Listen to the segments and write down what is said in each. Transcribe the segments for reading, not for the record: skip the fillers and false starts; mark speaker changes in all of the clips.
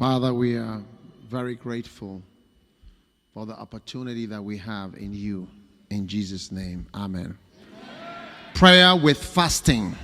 Speaker 1: Father, we are very grateful for the opportunity that we have in you. In Jesus' name, amen. Prayer with fasting.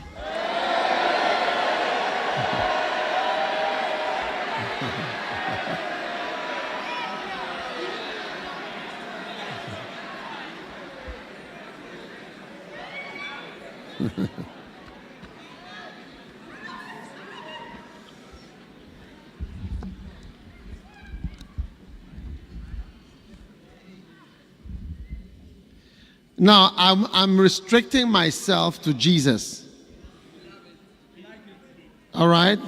Speaker 1: Now, I'm restricting myself to Jesus. All right?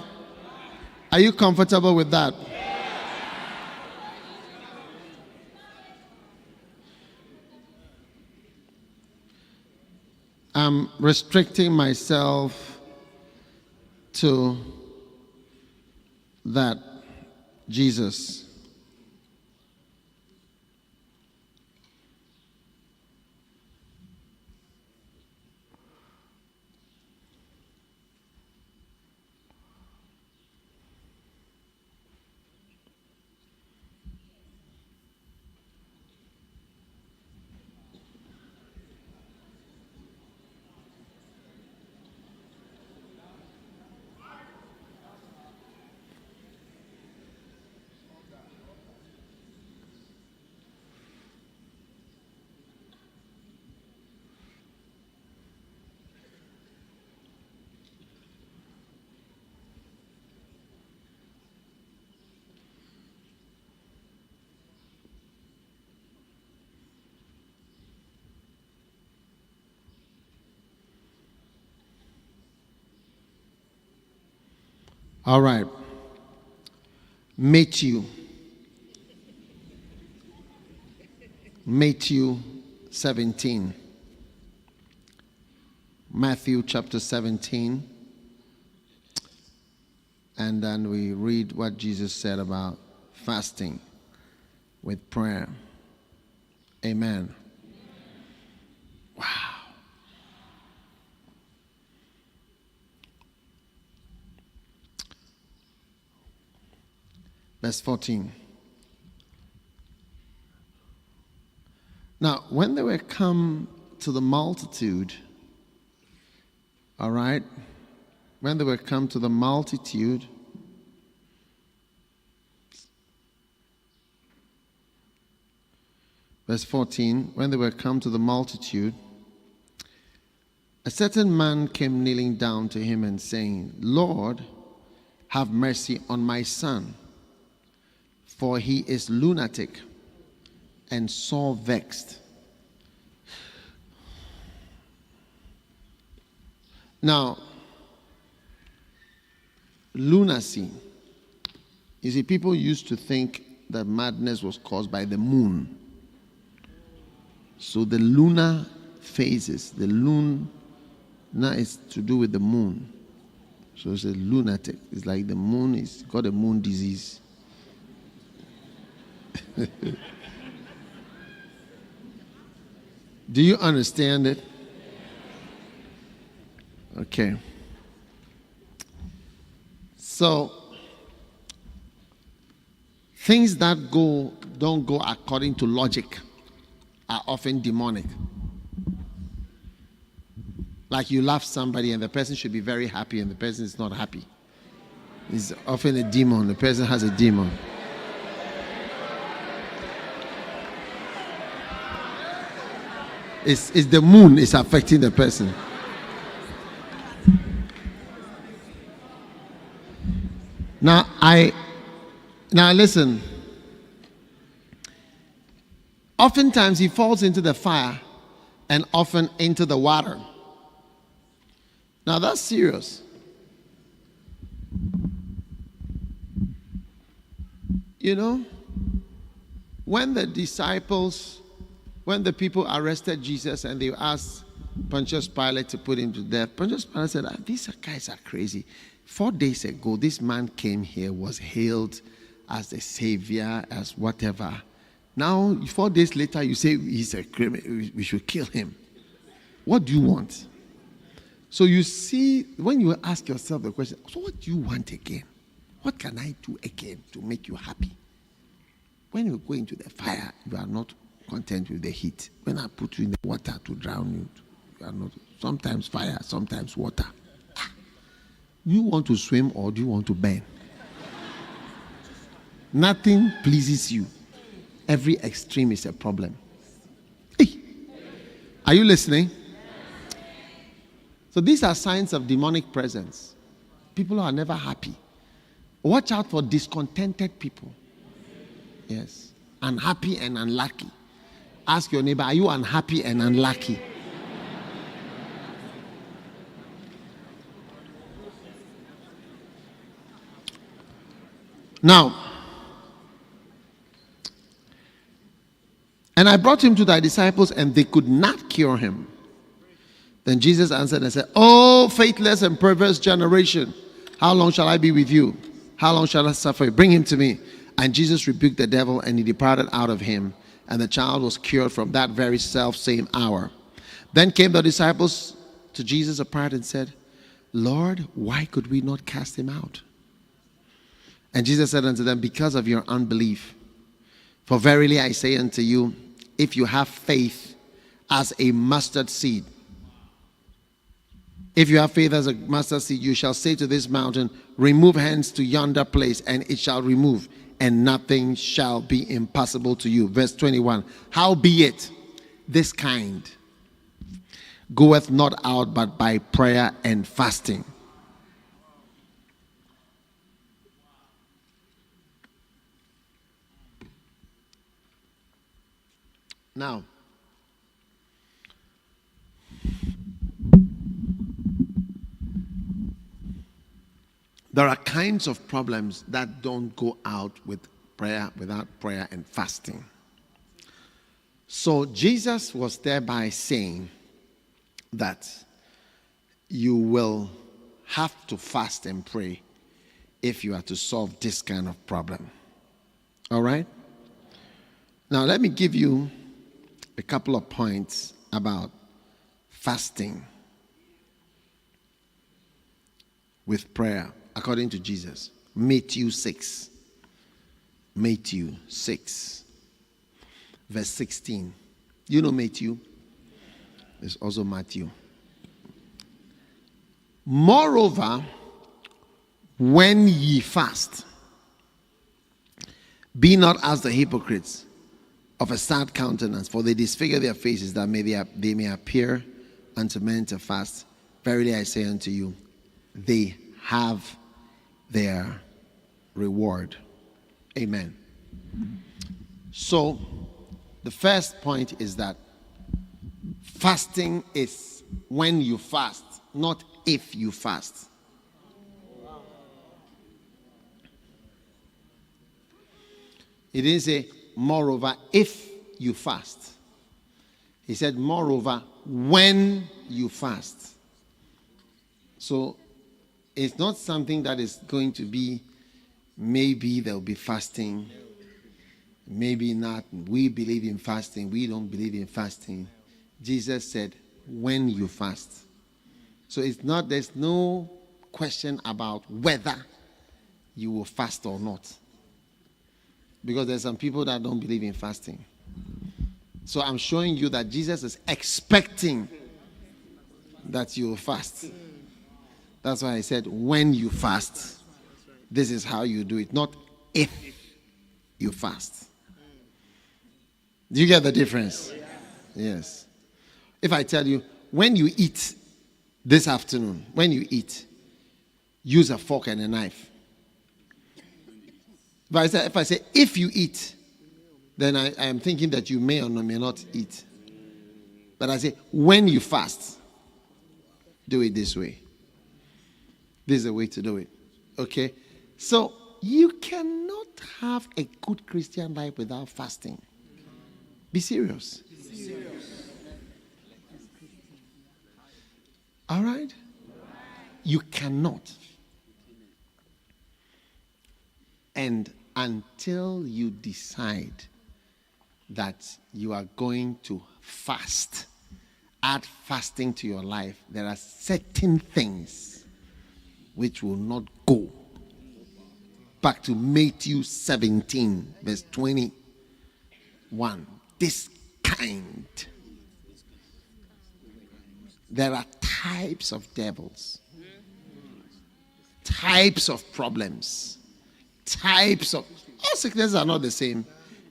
Speaker 1: Are you comfortable with that? I'm restricting myself to that Jesus. All right. Matthew 17. Matthew chapter 17. And then we read what Jesus said about fasting with prayer. Amen. Wow. Verse 14. Now, when they were come to the multitude, all right, when they were come to the multitude, verse 14, when they were come to the multitude, a certain man came kneeling down to him and saying, Lord, have mercy on my son, for he is lunatic and sore vexed. Now, lunacy. You see, people used to think that madness was caused by the moon. So the lunar phases, the luna is to do with the moon. So it's a lunatic. It's like the moon is got a moon disease. Do you understand it? Okay. So, things that don't go according to logic are often demonic. Like you love somebody and the person should be very happy and the person is not happy. It's often a demon. The person has a demon. It's the moon is affecting the person. Now listen. Oftentimes he falls into the fire and often into the water. Now that's serious. You know, when the people arrested Jesus and they asked Pontius Pilate to put him to death, Pontius Pilate said, these guys are crazy. 4 days ago, this man came here, was hailed as the savior, as whatever. Now, 4 days later, you say he's a criminal, we should kill him. What do you want? So you see, when you ask yourself the question, so what do you want again? What can I do again to make you happy? When you go into the fire, you are not content with the heat. When I put you in the water to drown you, you are not. Sometimes fire, sometimes water. Do you want to swim or do you want to burn? Nothing pleases you. Every extreme is a problem. Hey, are you listening? So these are signs of demonic presence. People are never happy. Watch out for discontented people. Yes. Unhappy and unlucky. Ask your neighbor, are you unhappy and unlucky? Now, and I brought him to thy disciples, and they could not cure him. Then Jesus answered and said, "Oh, faithless and perverse generation, how long shall I be with you? How long shall I suffer? Bring him to me." And Jesus rebuked the devil, and he departed out of him. And the child was cured from that very self-same hour. Then came the disciples to Jesus apart and said, "Lord, why could we not cast him out?" And Jesus said unto them, "Because of your unbelief. For verily I say unto you, if you have faith as a mustard seed, if you have faith as a mustard seed, you shall say to this mountain, remove hence to yonder place, and it shall remove, and nothing shall be impossible to you." Verse 21. "Howbeit, this kind goeth not out but by prayer and fasting." Now, there are kinds of problems that don't go out with prayer, without prayer and fasting. So Jesus was thereby saying that you will have to fast and pray if you are to solve this kind of problem. All right? Now let me give you a couple of points about fasting with prayer according to Jesus. Matthew 6. Matthew 6. Verse 16. You know Matthew? There's also Matthew. "Moreover, when ye fast, be not as the hypocrites of a sad countenance, for they disfigure their faces, that they may appear unto men to fast. Verily I say unto you, they have their reward." Amen. So, the first point is that fasting is when you fast, not if you fast. It didn't say, "Moreover, if you fast." He said, "Moreover, when you fast." So it's not something that is going to be, maybe there'll be fasting, maybe not. We believe in fasting, we don't believe in fasting. Jesus said, when you fast. So there's no question about whether you will fast or not. Because there's some people that don't believe in fasting. So I'm showing you that Jesus is expecting that you will fast. That's why I said, when you fast, this is how you do it, not if you fast. Do you get the difference? Yes. If I tell you, when you eat this afternoon, when you eat, use a fork and a knife. But if I say, if you eat, then I am thinking that you may or may not eat. But I say, when you fast, do it this way. This is the way to do it. Okay? So, you cannot have a good Christian life without fasting. Be serious. All right? You cannot. And until you decide that you are going to fast, add fasting to your life, there are certain things which will not go back to Matthew 17, verse 21. This kind. There are types of devils, types of problems, types of... All sicknesses are not the same.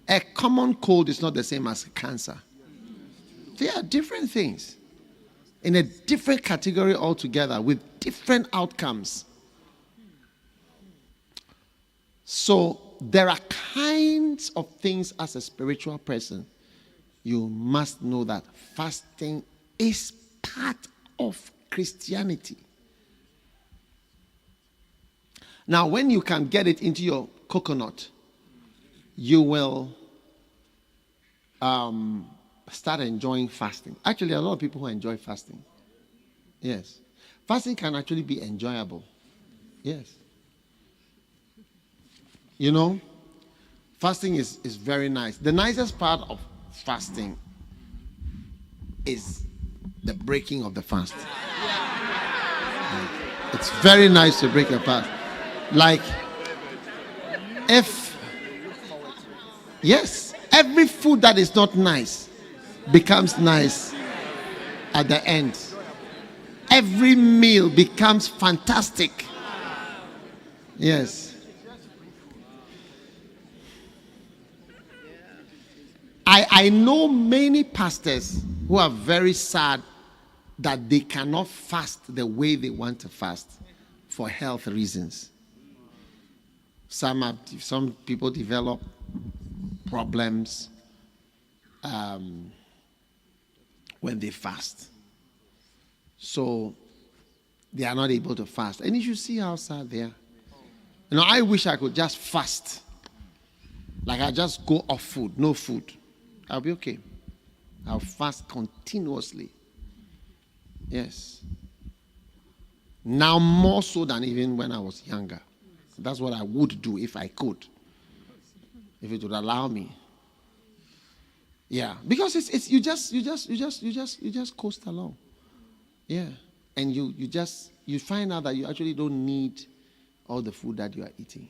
Speaker 1: A common cold is not the same as cancer. They are different things in a different category altogether with different outcomes. So there are kinds of things as a spiritual person. You must know that fasting is part of Christianity. Now, when you can get it into your coconut, you will start enjoying fasting. Actually, a lot of people who enjoy fasting. Yes. Fasting can actually be enjoyable. Yes. You know, fasting is very nice. The nicest part of fasting is the breaking of the fast. It's very nice to break a fast. Like, yes, every food that is not nice becomes nice at the end. Every meal becomes fantastic. Yes. I know many pastors who are very sad that they cannot fast the way they want to fast for health reasons. Some people develop problems when they fast. So they are not able to fast. And you should see how sad they are. You know, I wish I could just fast. Like I just go off food, no food. I'll be okay. I'll fast continuously. Yes. Now more so than even when I was younger. That's what I would do if I could. If it would allow me. Yeah. Because it's you just coast along. Yeah. And you find out that you actually don't need all the food that you are eating.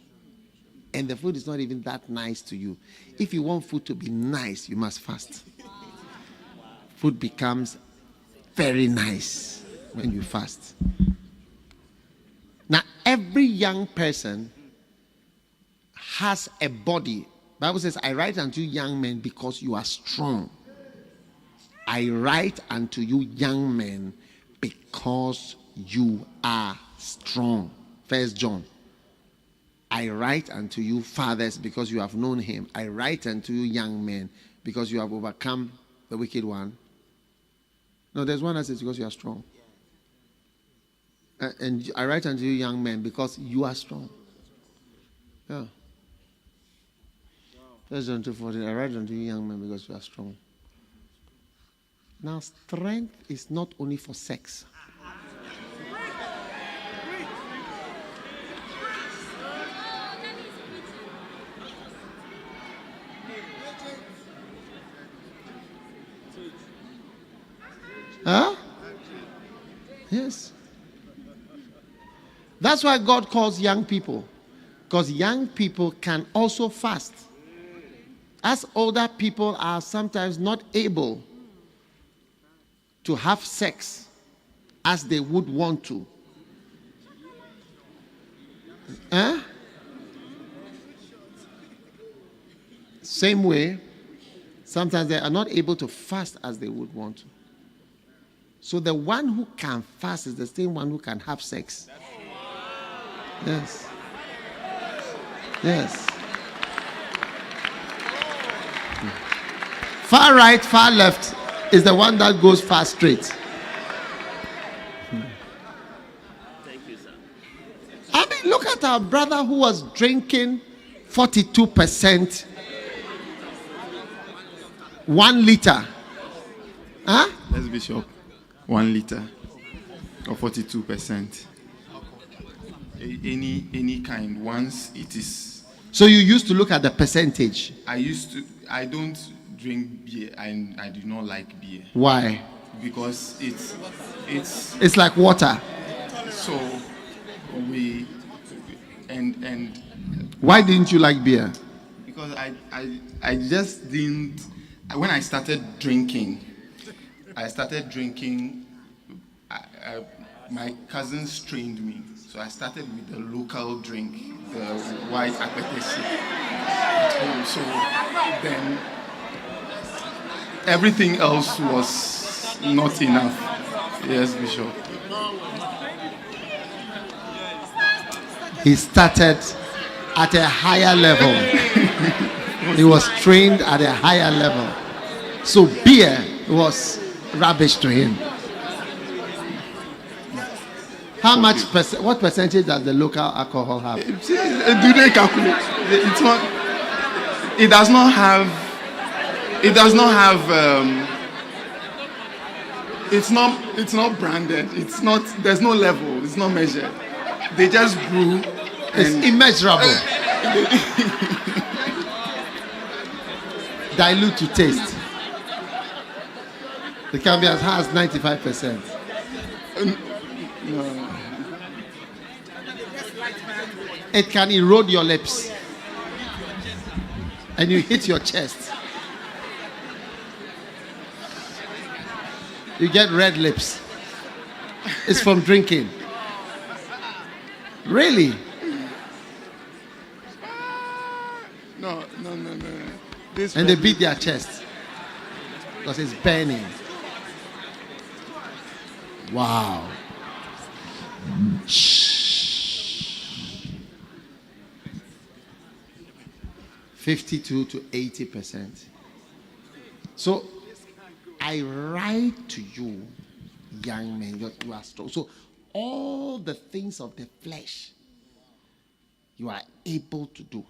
Speaker 1: And the food is not even that nice to you. If you want food to be nice, you must fast. Food becomes very nice when you fast. Now, every young person has a body. Bible says, I write unto you young men because you are strong. I write unto you young men because you are strong. 1 John. I write unto you fathers because you have known him. I write unto you young men because you have overcome the wicked one. No, there's one that says because you are strong. And I write unto you young men because you are strong. Yeah. 1 John 2:14. I write unto you young men because you are strong. Now, strength is not only for sex. Huh? Yes. That's why God calls young people. Because young people can also fast. As older people are sometimes not able to have sex as they would want to. Huh? Same way, sometimes they are not able to fast as they would want to. So the one who can fast is the same one who can have sex. Yes. Yes. Far right, far left is the one that goes far straight.
Speaker 2: Thank you, sir.
Speaker 1: I mean, look at our brother who was drinking 42%, 1 liter. Huh?
Speaker 3: Yes, Bishop. 1 liter or 42%. Any kind. Once it is.
Speaker 1: So you used to look at the percentage.
Speaker 3: I don't drink beer. I do not like beer.
Speaker 1: Why?
Speaker 3: Because
Speaker 1: It's like water.
Speaker 3: so we and
Speaker 1: Why didn't you like beer?
Speaker 3: Because I just didn't. When I started drinking, my cousins trained me. So I started with the local drink, the white apetesi at home. So then everything else was not enough. Yes, Bishop.
Speaker 1: He started at a higher level. He was trained at a higher level. So beer was rubbish to him. What percentage does the local alcohol have?
Speaker 3: Do they calculate? It's not. It does not have. It does not have. It's not branded. It's not. There's no level. It's not measured. They just brew.
Speaker 1: It's immeasurable. Dilute to taste. It can be as high as 95%.
Speaker 3: No.
Speaker 1: It can erode your lips. And you hit your chest. You get red lips. It's from drinking. Really?
Speaker 3: No.
Speaker 1: And they beat their chest because it's burning. Wow. 52 to 80%. So I write to you, young men, you are strong. So all the things of the flesh you are able to do.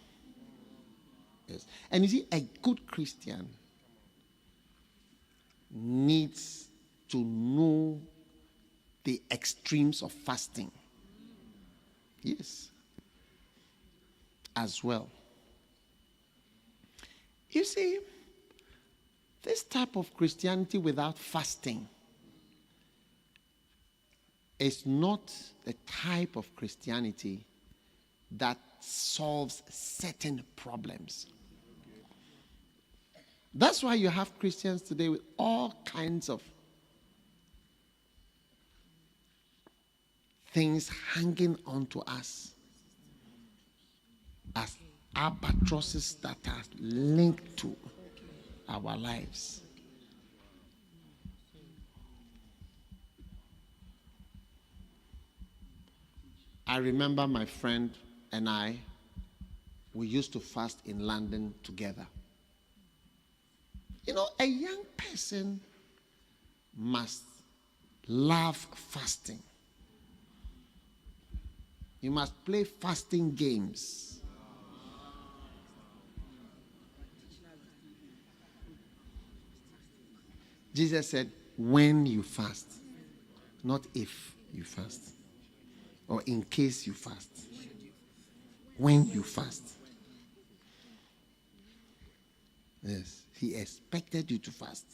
Speaker 1: Yes. And you see, a good Christian needs to know the extremes of fasting. Yes. As well. You see, this type of Christianity without fasting is not the type of Christianity that solves certain problems. That's why you have Christians today with all kinds of things hanging on to us as albatrosses that are linked to our lives. I remember my friend and I, we used to fast in London together. You know, a young person must love fasting. You must play fasting games. Jesus said, when you fast, not if you fast, or in case you fast. When you fast. Yes, he expected you to fast.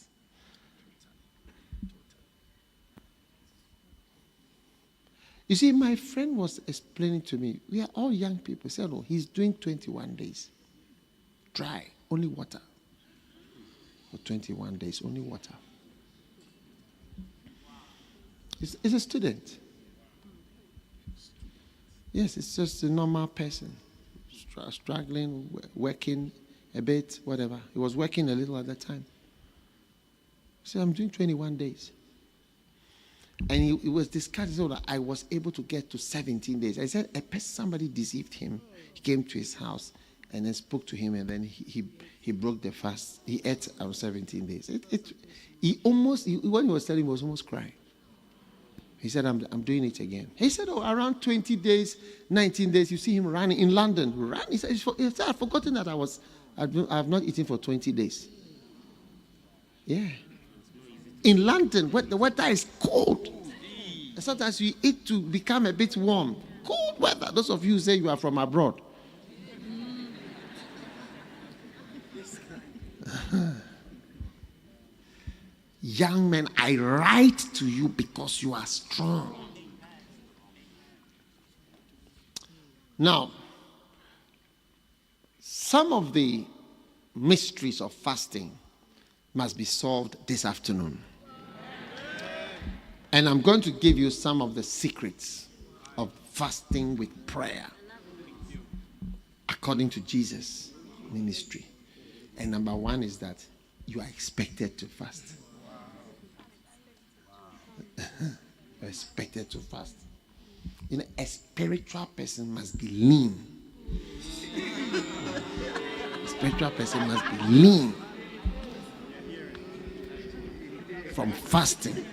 Speaker 1: You see, my friend was explaining to me, we are all young people. He said, no, he's doing 21 days. Dry, only water. For 21 days, only water. He's a student. Yes, it's just a normal person. Struggling, working a bit, whatever. He was working a little at that time. He said, I'm doing 21 days. And he was discussing so that I was able to get to 17 days. I said, somebody deceived him. He came to his house and then spoke to him, and then he broke the fast. He ate out 17 days. When he was telling me, he was almost crying. He said, I'm doing it again. He said, around 20 days, 19 days, you see him running in London. He said, I've forgotten that I have not eaten for 20 days. Yeah. In London, where the weather is cold. Sometimes you eat to become a bit warm. Cold weather. Those of you who say you are from abroad. Young men, I write to you because you are strong. Now, Some of the mysteries of fasting must be solved this afternoon. And I'm going to give you some of the secrets of fasting with prayer according to Jesus' ministry. And number one is that you are expected to fast. You're expected to fast. You know, a spiritual person must be lean. A spiritual person must be lean from fasting.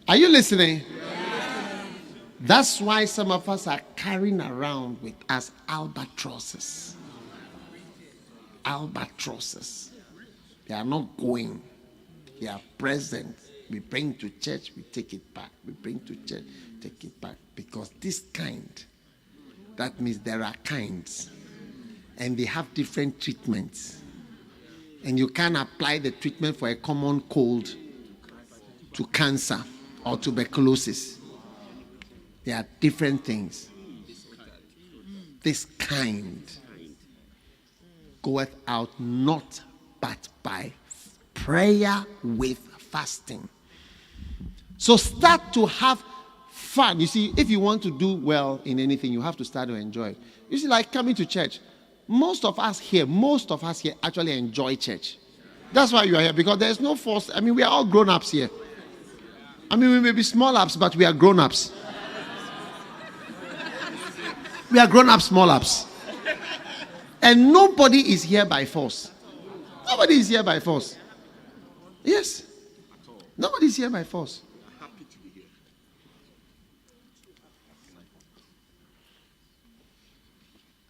Speaker 1: Are you listening? That's why some of us are carrying around with us albatrosses. Albatrosses. They are not going. They are present. We bring to church, we take it back. We bring to church, take it back. Because this kind, that means there are kinds. And they have different treatments. And you can't apply the treatment for a common cold to cancer or tuberculosis. There are different things. This kind goeth out not but by prayer with fasting. So start to have fun. You see, if you want to do well in anything, you have to start to enjoy it. You see, like coming to church. Most of us here actually enjoy church. That's why you are here, because there's no force. I mean, we are all grown-ups here. I mean, we may be small-ups, but we are grown-ups. We are grown-ups, small-ups. And nobody is here by force. Nobody is here by force. Yes. Nobody is here by force.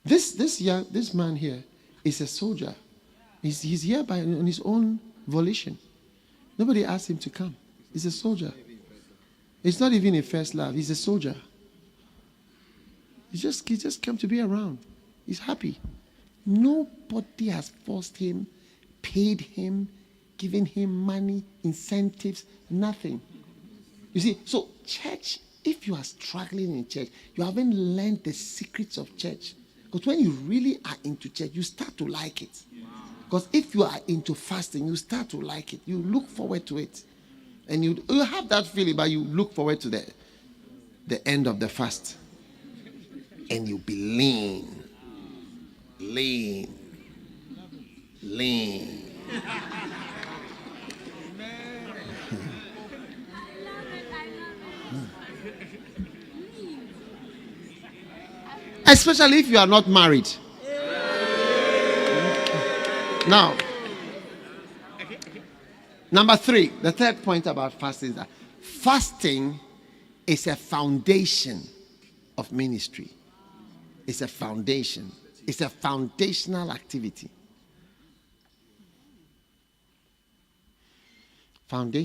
Speaker 1: This man here is a soldier. He's here on his own volition. Nobody asked him to come. He's a soldier. It's not even a first love. He's a soldier. He just came to be around. He's happy. Nobody has forced him, paid him, given him money, incentives, nothing. You see, so church, if you are struggling in church, you haven't learned the secrets of church. Because when you really are into church, you start to like it. Because if you are into fasting, you start to like it. You look forward to it. And you have that feeling, but you look forward to the end of the fast. And you'll be lean. Lean. Lean. Especially if you are not married. Now, number 3, the third point about fasting is that fasting is a foundation of ministry. It's a foundation. It's a foundational activity. Foundation.